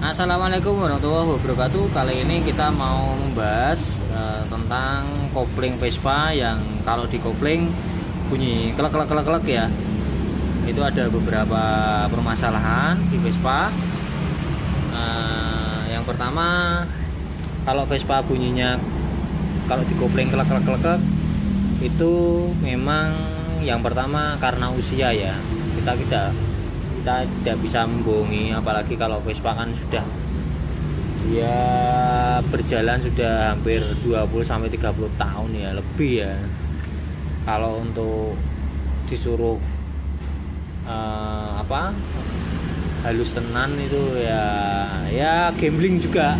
Assalamualaikum warahmatullahi wabarakatuh. Kali ini kita mau membahas tentang kopling Vespa yang kalau di kopling bunyi klek klek klek klek ya. Itu ada beberapa permasalahan di Vespa. Yang pertama, kalau Vespa bunyinya kalau di kopling klek klek klek klek, itu memang yang pertama karena usia ya. Kita tidak bisa membohongi, apalagi kalau Vespa kan sudah ya berjalan sudah hampir 20-30 tahun ya, lebih ya. Kalau untuk disuruh halus tenan itu ya gambling juga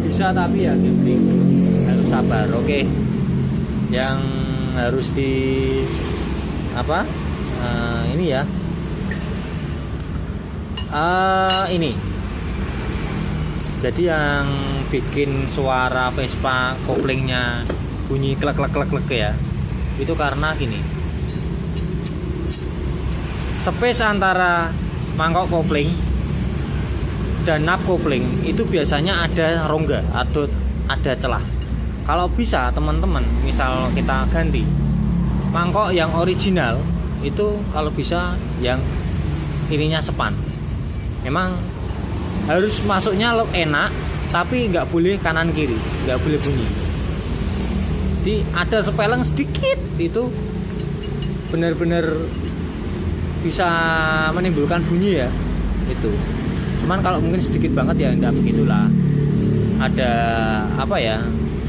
bisa, tapi ya gambling harus sabar. Oke. Yang harus ini ya, ini jadi yang bikin suara Vespa koplingnya bunyi klek klek klek klek ya, itu karena gini, space antara mangkok kopling dan nap kopling itu biasanya ada rongga atau ada celah. Kalau bisa teman-teman, misal kita ganti mangkok yang original itu, kalau bisa yang ininya sepan. Memang harus masuknya enak, tapi nggak boleh kanan kiri, nggak boleh bunyi. Jadi ada sepeleng sedikit itu benar-benar bisa menimbulkan bunyi ya itu. Cuman kalau mungkin sedikit banget ya nggak begitulah. Ada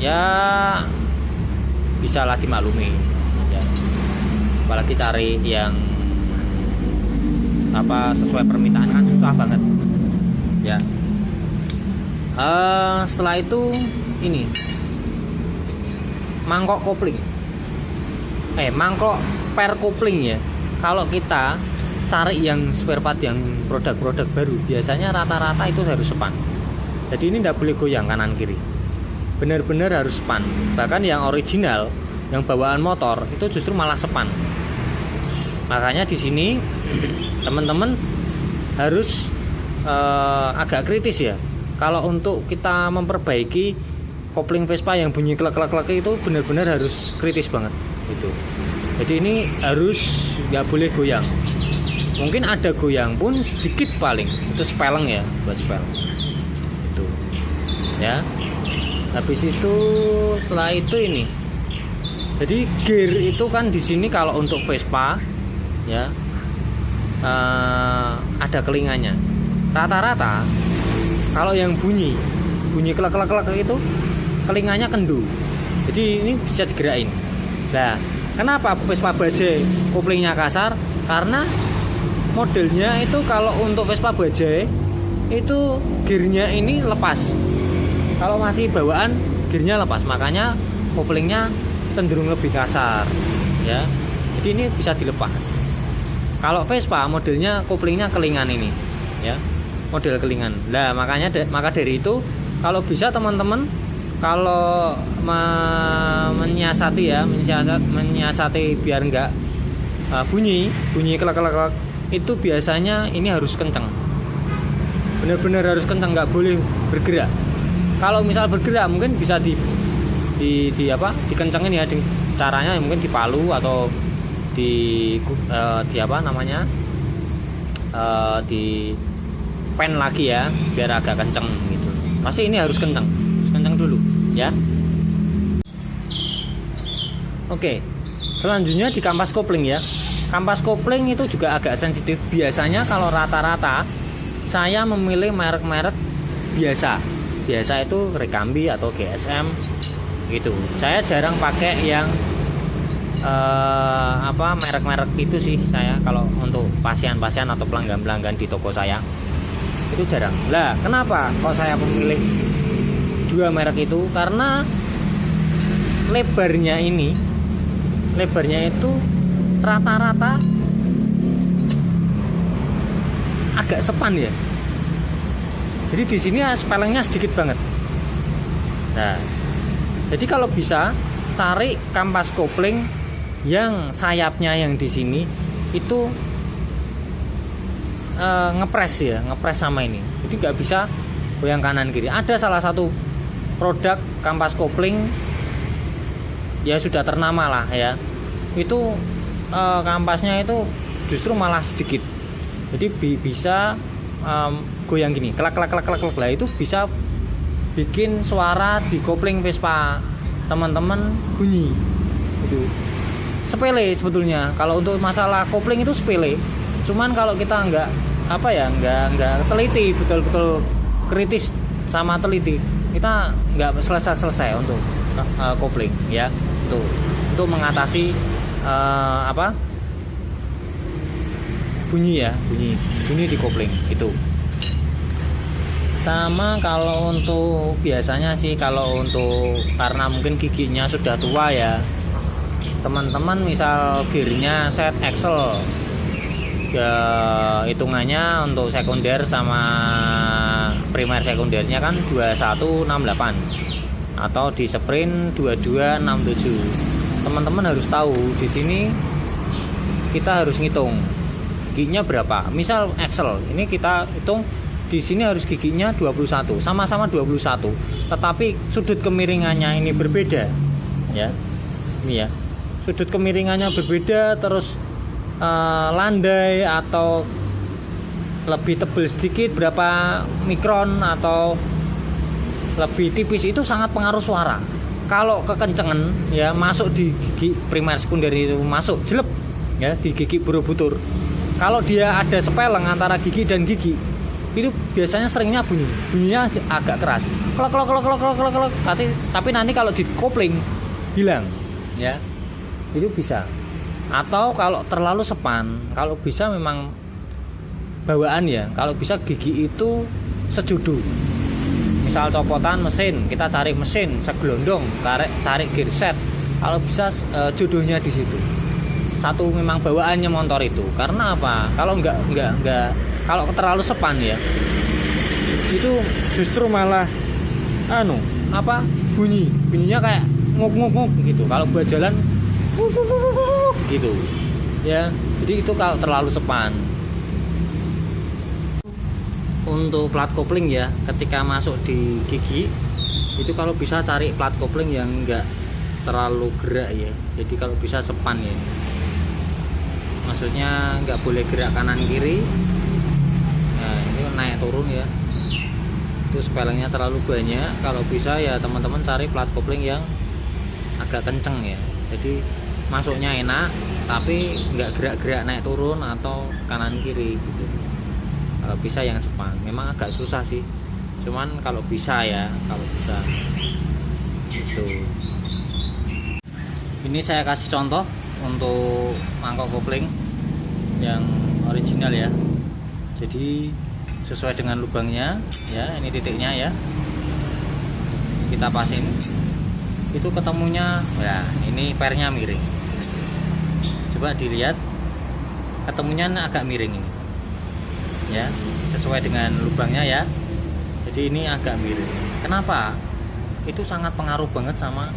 ya bisa lah dimaklumi ya. Apalagi cari yang sesuai permintaan kan susah banget ya. Setelah itu ini mangkok kopling, mangkok per kopling ya. Kalau kita cari yang spare part yang produk-produk baru, biasanya rata-rata itu harus sepan. Jadi ini tidak boleh goyang kanan kiri, benar-benar harus sepan. Bahkan yang original, yang bawaan motor itu justru malah sepan. Makanya di sini teman-teman harus agak kritis ya. Kalau untuk kita memperbaiki kopling Vespa yang bunyi klek klek klek itu benar-benar harus kritis banget itu. Jadi ini harus nggak boleh goyang. Mungkin ada goyang pun sedikit paling, itu speleng ya, buat speleng itu ya. Habis itu setelah itu ini, jadi gear itu kan di sini kalau untuk Vespa ya ada kelinganya. Rata-rata kalau yang bunyi klek klek klek itu kelinganya kendu. Jadi ini bisa digerakin. Nah, kenapa Vespa bajai koplingnya kasar? Karena modelnya itu kalau untuk Vespa bajai itu gearnya ini lepas. Kalau masih bawaan gearnya lepas, makanya koplingnya cenderung lebih kasar ya. Jadi ini bisa dilepas. Kalau Vespa modelnya koplingnya kelingan ini ya, model kelingan. Nah, maka dari itu kalau bisa teman-teman kalau menyiasati biar enggak bunyi klek klek klek, itu biasanya ini harus kenceng. Benar-benar harus kenceng, nggak boleh bergerak. Kalau misal bergerak mungkin bisa dikencengin ya, caranya mungkin di palu atau di pen lagi ya, biar agak kenceng gitu. Pasti ini harus kenceng dulu ya. Oke, selanjutnya di kampas kopling ya. Kampas kopling itu juga agak sensitif. Biasanya kalau rata-rata saya memilih merek-merek biasa itu Rekambi atau GSM gitu. Saya jarang pakai yang merek-merek itu sih. Saya kalau untuk pasien-pasien atau pelanggan-pelanggan di toko saya itu jarang. Lah, kenapa kok saya memilih dua merek itu? Karena lebarnya itu rata-rata agak sepan ya. Jadi di sini spellingnya sedikit banget. Nah, jadi kalau bisa cari kampas kopling yang sayapnya yang di sini itu ngepres sama ini. Jadi nggak bisa goyang kanan kiri. Ada salah satu produk kampas kopling ya sudah ternama lah ya, itu kampasnya itu justru malah sedikit, jadi bisa goyang gini, klak klak klak klak klak lah, itu bisa bikin suara di kopling Vespa teman-teman bunyi. Itu sepele sebetulnya, kalau untuk masalah kopling itu sepele, cuman kalau kita nggak teliti betul-betul kritis sama teliti, kita nggak selesai untuk kopling ya, untuk mengatasi bunyi di kopling itu. Sama kalau untuk biasanya sih, kalau untuk karena mungkin giginya sudah tua ya, teman-teman misal gearnya set axle ya, hitungannya untuk sekunder sama primer sekundernya kan 2168 atau di sprint 2267. Teman-teman harus tahu di sini kita harus ngitung giginya berapa. Misal axle ini kita hitung di sini harus giginya 21, sama-sama 21, tetapi sudut kemiringannya ini berbeda ya. Ini ya, sudut kemiringannya berbeda, terus landai atau lebih tebal sedikit berapa mikron atau lebih tipis, itu sangat pengaruh suara. Kalau kekencengan ya, masuk di gigi primer sekunder itu masuk jelek ya di gigi Borobudur. Kalau dia ada sepeleng antara gigi dan gigi, itu biasanya seringnya bunyinya agak keras, klok klok klok klok klok klok. Tapi nanti kalau di kopling hilang ya, itu bisa. Atau kalau terlalu sepan, kalau bisa memang bawaan ya, kalau bisa gigi itu sejudu. Misal copotan mesin, kita cari mesin segelondong, cari gear set, kalau bisa jodohnya di situ. Satu memang bawaannya motor itu. Karena apa? Kalau enggak kalau terlalu sepan ya, itu justru malah bunyinya kayak nguk gitu. Kalau buat jalan gitu ya, jadi itu kalau terlalu sepan. Untuk plat kopling ya, ketika masuk di gigi itu kalau bisa cari plat kopling yang enggak terlalu gerak ya, jadi kalau bisa sepan ya, maksudnya nggak boleh gerak kanan kiri. Nah ini naik turun ya, itu spellingnya terlalu banyak. Kalau bisa ya teman-teman cari plat kopling yang agak kenceng ya, jadi masuknya enak tapi nggak gerak-gerak naik turun atau kanan kiri gitu. Kalau bisa yang sepan, memang agak susah sih, cuman kalau bisa ya, kalau bisa gitu. Ini saya kasih contoh untuk mangkok kopling yang original ya, jadi sesuai dengan lubangnya ya, ini titiknya ya, kita pasin, itu ketemunya ya, ini pernya miring, coba dilihat ketemunya agak miring ini ya, sesuai dengan lubangnya ya, jadi ini agak miring. Kenapa? Itu sangat pengaruh banget sama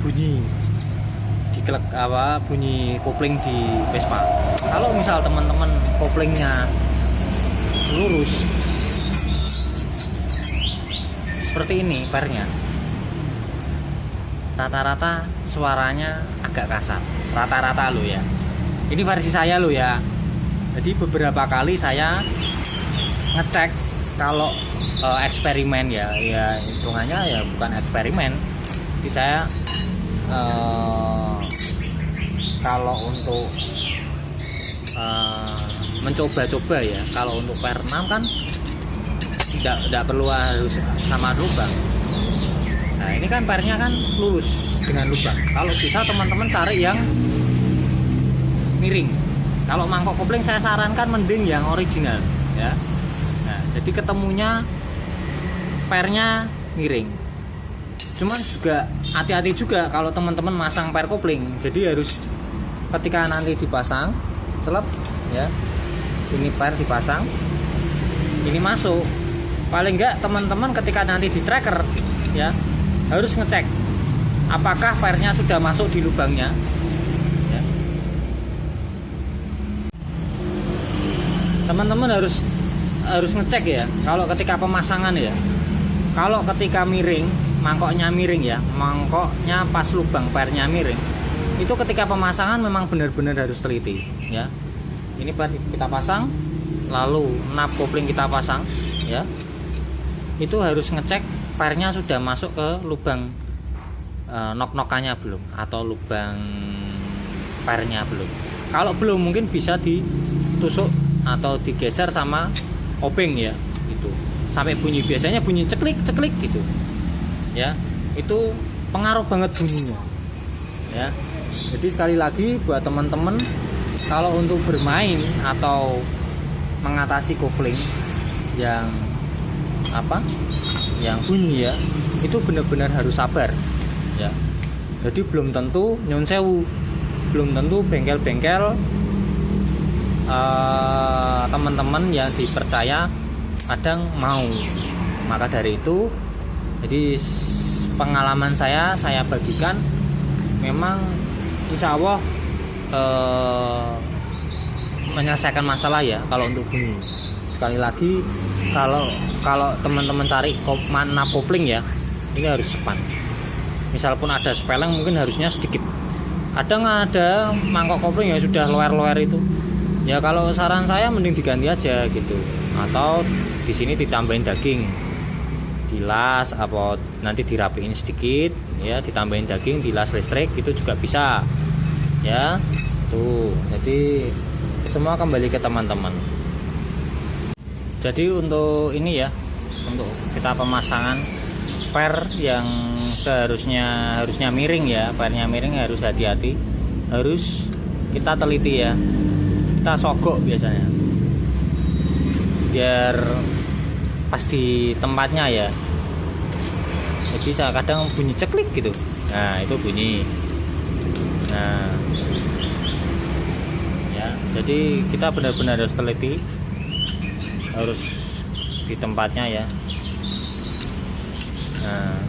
bunyi di bunyi kopling di Vespa. Kalau misal teman-teman koplingnya lurus seperti ini pernya, rata-rata suaranya agak kasar, rata-rata lo ya, ini versi saya lo ya. Jadi beberapa kali saya ngecek, kalau eksperimen ya hitungannya ya bukan eksperimen, jadi saya kalau untuk mencoba-coba ya, kalau untuk per 6 kan tidak perlu harus sama lubang. Nah ini kan pernya kan lurus dengan lubang, kalau bisa teman-teman cari yang miring. Kalau mangkok kopling saya sarankan mending yang original ya. Nah jadi ketemunya pernya miring. Cuman juga hati-hati juga kalau teman-teman masang per kopling, jadi harus ketika nanti dipasang celep ya, ini per dipasang, ini masuk, paling enggak teman-teman ketika nanti di tracker ya harus ngecek apakah pernya sudah masuk di lubangnya ya. Teman-teman harus harus ngecek ya. Kalau ketika pemasangan ya, kalau ketika miring, mangkoknya miring ya, mangkoknya pas lubang pernya miring, itu ketika pemasangan memang benar-benar harus teliti ya. Ini kita pasang, lalu nap kopling kita pasang ya, itu harus ngecek pernya sudah masuk ke lubang nok-nokannya belum, atau lubang pernya belum. Kalau belum, mungkin bisa ditusuk atau digeser sama obeng ya, itu sampai bunyi, biasanya bunyi ceklik gitu ya. Itu pengaruh banget bunyinya ya. Jadi sekali lagi buat teman-teman, kalau untuk bermain atau mengatasi kopling yang yang bunyi ya, itu benar-benar harus sabar ya. Jadi belum tentu, nyun sewu, belum tentu bengkel-bengkel teman-teman yang dipercaya kadang mau. Maka dari itu, jadi pengalaman saya bagikan, memang insya Allah menyelesaikan masalah ya kalau untuk bunyi. Sekali lagi, kalau teman-teman cari nap kopling ya, ini harus sepan. Misal pun ada sepeleng, mungkin harusnya sedikit. Kadang ada mangkok kopling yang sudah loer-loer itu ya, kalau saran saya mending diganti aja gitu, atau di sini ditambahin daging, dilas apa nanti dirapiin sedikit ya, ditambahin daging, dilas listrik, itu juga bisa ya. Tuh, jadi semua kembali ke teman-teman. Jadi untuk ini ya, untuk kita pemasangan per yang harusnya miring ya, pernya miring harus hati-hati, harus kita teliti ya, kita sogok biasanya biar pas di tempatnya ya. Jadi saya kadang bunyi ceklik gitu, nah itu bunyi. Nah ya, jadi kita benar-benar harus teliti, harus di tempatnya ya. Nah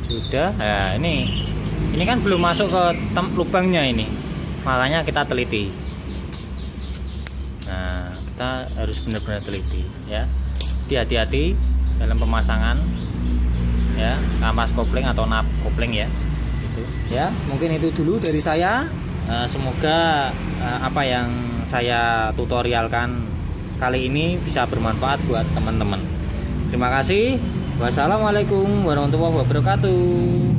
sudah. Nah ini kan belum masuk ke lubangnya ini, makanya kita teliti. Nah kita harus benar-benar teliti ya. Hati-hati dalam pemasangan ya, kampas kopling atau nap kopling ya. Itu ya, mungkin itu dulu dari saya. Semoga apa yang saya tutorialkan kali ini bisa bermanfaat buat teman-teman. Terima kasih. Wassalamualaikum warahmatullahi wabarakatuh.